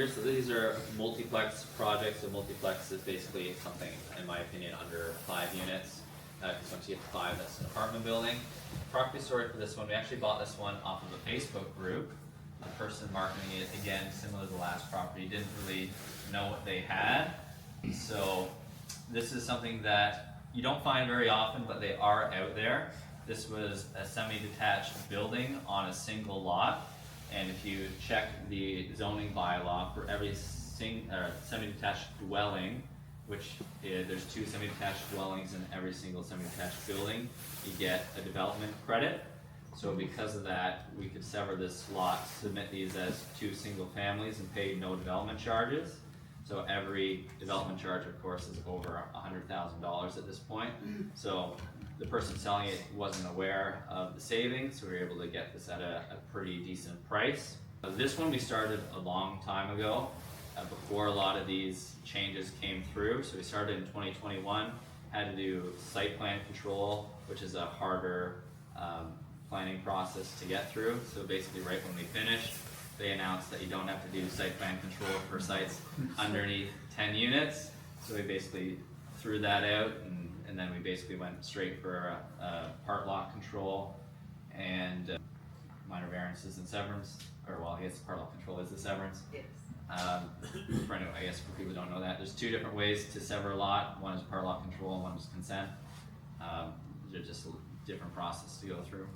here. So these are multiplex projects. So multiplex is basically something, in my opinion, under 5 units. Because once you get to 5, that's an apartment building. Property story for this one, we actually bought this one off of a Facebook group. The person marketing it, again, similar to the last property, didn't really know what they had. So this is something that you don't find very often, but they are out there. This was a semi-detached building on a single lot. And if you check the zoning bylaw for every semi-detached dwelling, which there's 2 semi-detached dwellings in every single semi-detached building, you get a development credit. So because of that, we could sever this lot, submit these as 2 single families and pay no development charges. So every development charge, of course, is over $100,000 at this point. So the person selling it wasn't aware of the savings, so we were able to get this at a pretty decent price. This one we started a long time ago, before a lot of these changes came through. So we started in 2021, had to do site plan control, which is a harder planning process to get through. So basically right when we finished, they announced that you don't have to do site plan control for sites underneath 10 units. So we basically threw that out, and then we basically went straight for part lot control and minor variances and severance. Or well, I guess part lot control is the severance. Yes. For anyone, I guess for people who don't know that, there's 2 different ways to sever a lot. One is part lot control, and one is consent. They're just a different process to go through.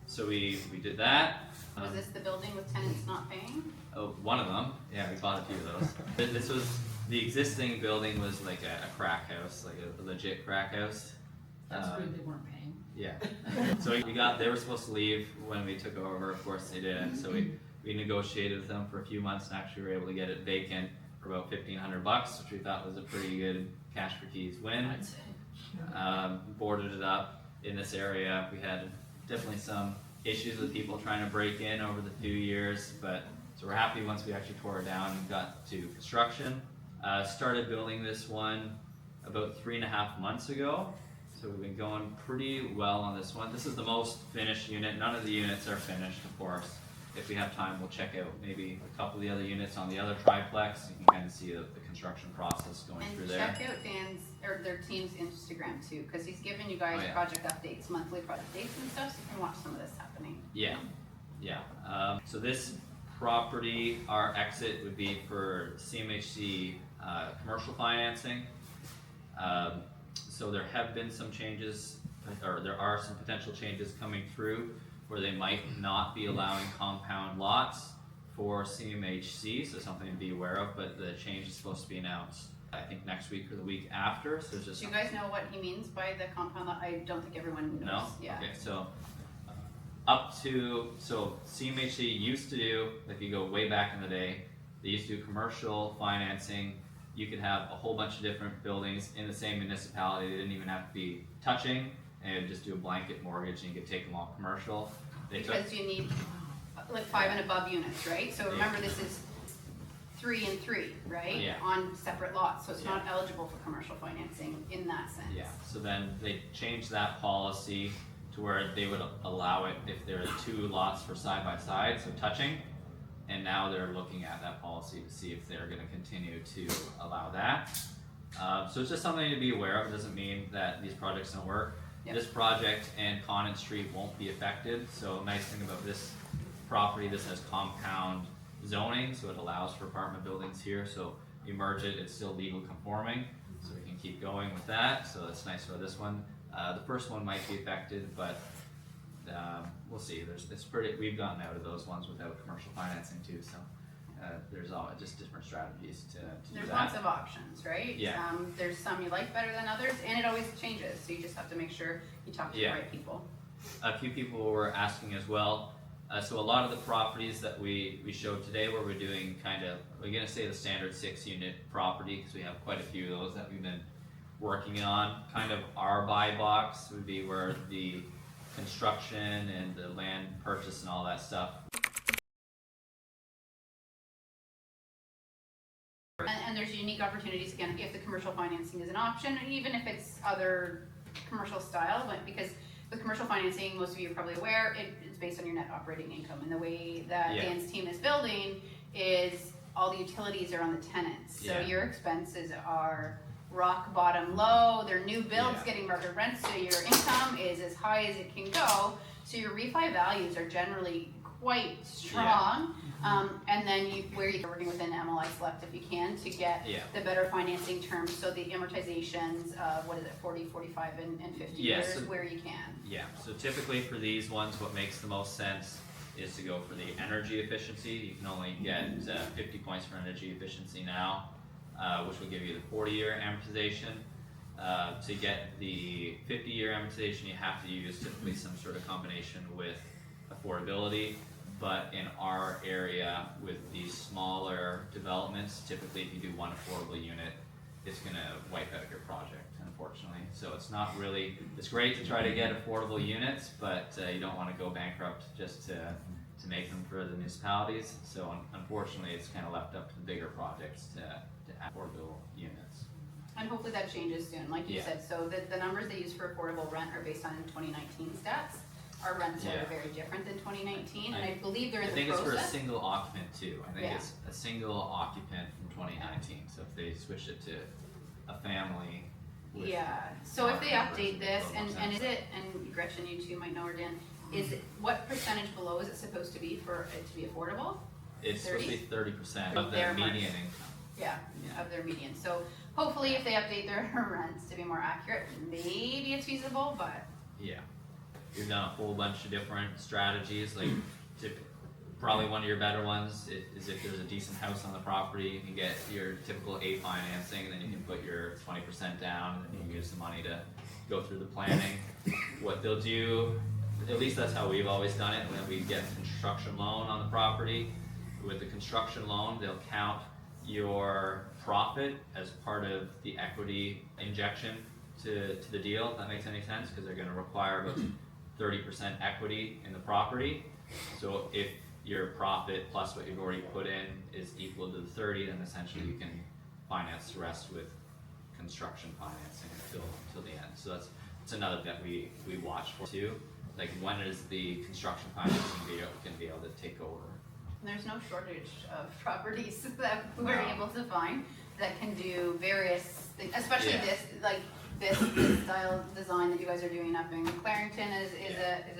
So we did that. Was this the building with tenants not paying? Oh, one of them. Yeah, we bought a few of those. This was, the existing building was like a crack house, like a legit crack house. That's good they weren't paying. Yeah. So they were supposed to leave when we took over, of course they didn't. So we negotiated with them for a few months and actually were able to get it vacant for about $1,500, which we thought was a pretty good cash for keys win. I'd say. Boarded it up in this area. We had definitely some issues with people trying to break in over the few years, but so we're happy once we actually tore it down and got to construction. Started building this one about 3.5 months ago. So we've been going pretty well on this one. This is the most finished unit. None of the units are finished, of course. If we have time, we'll check out maybe a couple of the other units on the other triplex. You can kind of see the construction process going through there. And check out Dan's, or their team's Instagram too, because he's giving you guys project updates, monthly project dates and stuff, so you can watch some of this happening. Yeah, yeah. So this property, our exit would be for CMHC commercial financing. So there have been some changes, or there are some potential changes coming through where they might not be allowing compound lots for CMHC, so something to be aware of, but the change is supposed to be announced, I think, next week or the week after. So just do you guys know what he means by the compound lot? I don't think everyone knows. No? Yeah. Okay, so so CMHC used to do, if you go way back in the day, they used to do commercial financing. You could have a whole bunch of different buildings in the same municipality. They didn't even have to be touching, and just do a blanket mortgage and you could take them all commercial. Because you need like 5 and above units, right? So remember, this is 3 and 3, right? Yeah. On separate lots, so it's not eligible for commercial financing in that sense. Yeah, so then they changed that policy to where they would allow it if there are 2 lots for side by side, so touching. And now they're looking at that policy to see if they're going to continue to allow that. So it's just something to be aware of. It doesn't mean that these projects don't work. Yep. This project and Conant Street won't be affected. So a nice thing about this property, this has compound zoning, so it allows for apartment buildings here. So you merge it, it's still legal conforming, so we can keep going with that. So that's nice for this one. The first one might be affected, but we'll see. We've gotten out of those ones without commercial financing too. So there's all just different strategies to do There's that. lots of options, right? Yeah. There's some you like better than others, and it always changes. So you just have to make sure you talk to the right people. A few people were asking as well. So a lot of the properties that we showed today, where we're doing we're gonna say the standard 6-unit property, because we have quite a few of those that we've been working on. Kind of our buy box would be where the construction and the land purchase and all that stuff. And there's unique opportunities, again, if the commercial financing is an option, even if it's other commercial style, but because with commercial financing, most of you are probably aware, it's based on your net operating income. And the way that Dan's team is building is all the utilities are on the tenants. So Yeah. your expenses are rock bottom low, their new builds Yeah. getting market rents, so your income is as high as it can go. So your refi values are generally quite strong. And then where you're working within MLI Select if you can to get Yeah. the better financing terms, so the amortizations of, 40, 45, and 50 Yeah, years so- where you can. Yeah, so typically for these ones, what makes the most sense is to go for the energy efficiency. You can only get 50 points for energy efficiency now, which will give you the 40-year amortization. To get the 50-year amortization, you have to use typically some sort of combination with affordability. But in our area, with these smaller developments, typically if you do one affordable unit, it's gonna wipe out your project, unfortunately. So it's not really, it's great to try to get affordable units, but you don't wanna go bankrupt just to make them for the municipalities. So unfortunately, it's kinda left up to the bigger projects to add affordable units. And hopefully that changes soon, like you Yeah. said. So the numbers they use for affordable rent are based on 2019 stats. Our rents Yeah. are very different than 2019, and I- I believe they're I in the think it's for a process. single occupant too. I think Yeah. it's a single occupant from 2019. So if they switch it to a family. With Yeah, so if they numbers, update it this, makes a little and more is it, and Gretchen, you two might know, or Dan, is it, what percentage below is it supposed to be for it to be affordable? It's supposed to be 30% of Their the mark. median income. Yeah, Yeah. of their median. So hopefully if they update their rents to be more accurate, maybe it's feasible, but Yeah. We've done a whole bunch of different strategies, like probably one of your better ones is if there's a decent house on the property, you can get your typical A financing, and then you can put your 20% down, and then you can use the money to go through the planning. What they'll do, at least that's how we've always done it, when we get a construction loan on the property, with the construction loan, they'll count your profit as part of the equity injection to the deal, if that makes any sense, because they're gonna require about 30% equity in the property. So if your profit plus what you've already put in is equal to the 30, then essentially you can finance the rest with construction financing until the end. So that's another bit we watch for too. Like, when is the construction financing gonna be able to take over? there's no shortage of properties that we're No. able to find that can do various things, especially Yeah. this style design that you guys are doing up in Clarington is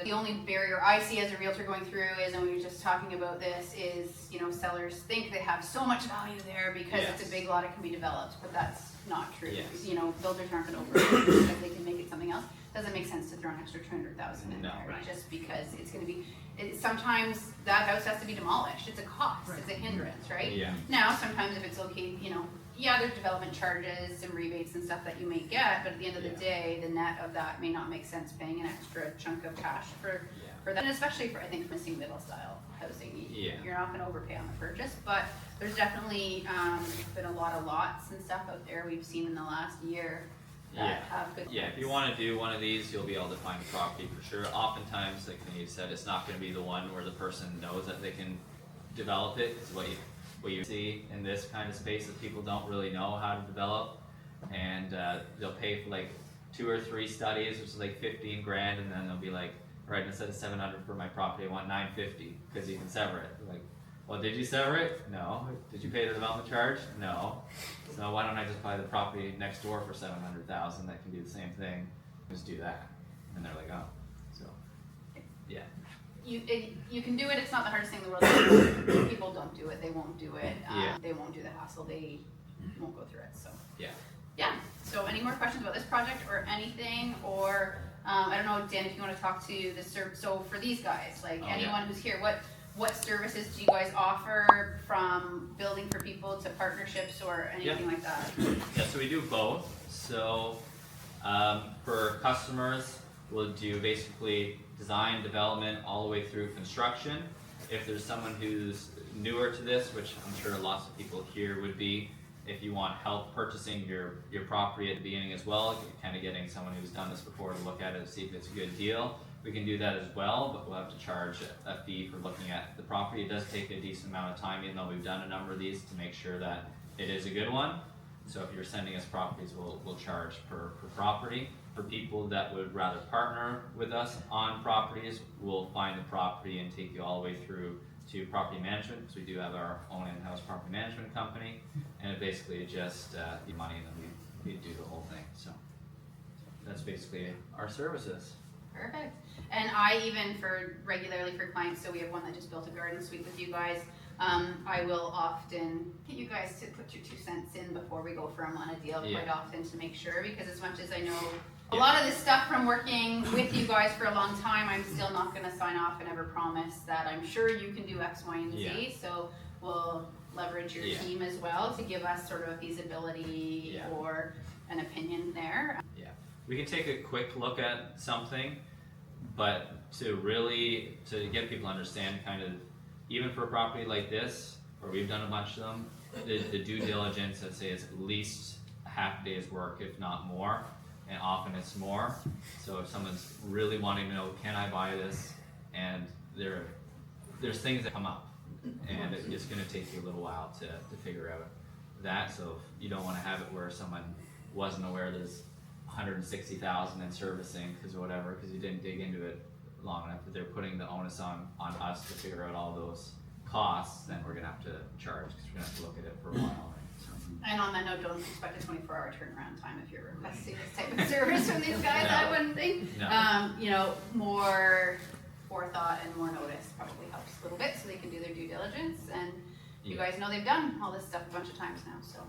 the only barrier I see as a realtor going through is, and we were just talking about this, is, sellers think they have so much value there because it's a Yes. big lot, it can be developed, but that's not true. Yes. Builders aren't gonna overpay because they can make it something else. Doesn't make sense to throw an extra 200,000 in No. there, Right. just because it's gonna be, sometimes that house has to be demolished, it's a cost, it's a hindrance, right? Yeah. Now, sometimes if it's located, there's development charges and rebates and stuff that you may get, but at the end of the Yeah. day, the net of that may not make sense paying an extra chunk of cash for that, and especially for, I think, missing middle style housing. Yeah. You're not gonna overpay on the purchase, but there's definitely, been a lot of lots and stuff out there we've seen in the last year that have good. Yeah, if you wanna do one of these, you'll be able to find a property for sure. Oftentimes, like you said, it's not gonna be the one where the person knows that they can develop it. It's what you see in this kind of space, is people don't really know how to develop, and they'll pay for like 2 or 3 studies, which is like 15 grand, and then they'll be like, right, instead of 700 for my property, I want 950 because you can sever it. Like, well, did you sever it? No. Did you pay the development charge? No. So why don't I just buy the property next door for 700,000 that can do the same thing? Just do that. And they're like, oh. So, yeah. You can do it, it's not the hardest thing in the world. People don't do it, they won't do it, Yeah. they won't do the hassle, they won't go through it, so. Yeah. Yeah, so any more questions about this project or anything, or, I don't know, Dan, if you wanna talk to the so for these guys, like, Oh, yeah. anyone who's here, what services do you guys offer, from building for people to partnerships or anything like that? Yeah, so we do both. So for customers, we'll do basically design, development, all the way through construction. If there's someone who's newer to this, which I'm sure lots of people here would be, if you want help purchasing your property at the beginning as well, kind of getting someone who's done this before to look at it to see if it's a good deal, we can do that as well, but we'll have to charge a fee for looking at the property. It does take a decent amount of time, even though we've done a number of these, to make sure that it is a good one. So if you're sending us properties, we'll charge per property. For people that would rather partner with us on properties, we'll find the property and take you all the way through to property management, because we do have our own in-house property management company, and it basically just the money, and then we do the whole thing. So that's basically our services. Perfect. And I even regularly for clients, so we have one that just built a garden suite with you guys. I will often get you guys to put your 2 cents in before we go firm on a deal quite often to make sure, because as much as I know a lot of this stuff from working with you guys for a long time, I'm still not gonna sign off and ever promise that I'm sure you can do X, Y, and Z. So we'll leverage your team as well to give us sort of a feasibility or an opinion there. Yeah, we can take a quick look at something, but to get people to understand kind of, even for a property like this, where we've done a bunch of them, the due diligence, I'd say, is at least a half day's work, if not more, and often it's more. So if someone's really wanting to know, can I buy this, and there's things that come up, and it's going to take you a little while to figure out that. So you don't want to have it where someone wasn't aware there's 160,000 in servicing because you didn't dig into it long enough, but they're putting the onus on us to figure out all those costs. Then we're gonna have to charge, because we're gonna have to look at it for a while. Right? So. And on that note, don't expect a 24-hour turnaround time if you're requesting this type of service from these guys. No. I wouldn't think. No. You know, more forethought and more notice probably helps a little bit, so they can do their due diligence. And you guys know they've done all this stuff a bunch of times now. So,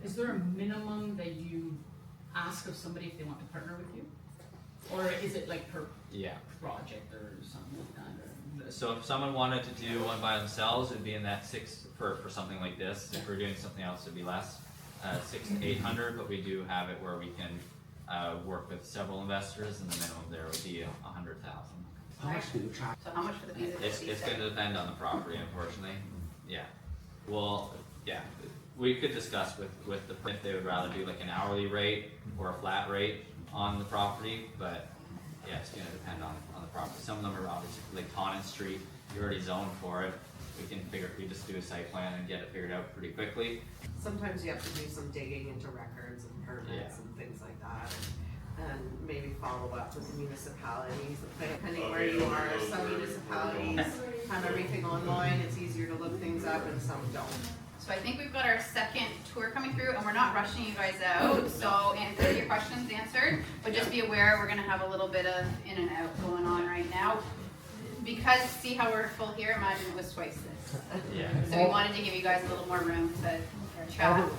Is there a minimum that you ask of somebody if they want to partner with you? Or is it like per project or something like that? Or? So if someone wanted to do one by themselves, it'd be in that for something like this. If we're doing something else, it'd be less, 600 to 800. But we do have it where we can work with several investors, and the minimum there would be 100,000. how much do you charge? So how much for the feasibility? It's going to depend on the property, unfortunately. Yeah. Well, yeah. We could discuss with the if they would rather do like an hourly rate or a flat rate on the property, but yeah, it's going to depend on the property. Some of them are obviously like Conant Street. You're already zoned for it. We just do a site plan and get it figured out pretty quickly. Sometimes you have to do some digging into records and permits and things like that, and maybe follow up with the municipalities, depending where you are. Some municipalities have everything online, it's easier to look things up, and some don't. So I think we've got our second tour coming through, and we're not rushing you guys out. So answer your questions answered, but just be aware we're gonna have a little bit of in and out going on right now. Because see how we're full here, imagine it was twice this. Yeah. So we wanted to give you guys a little more room to chat.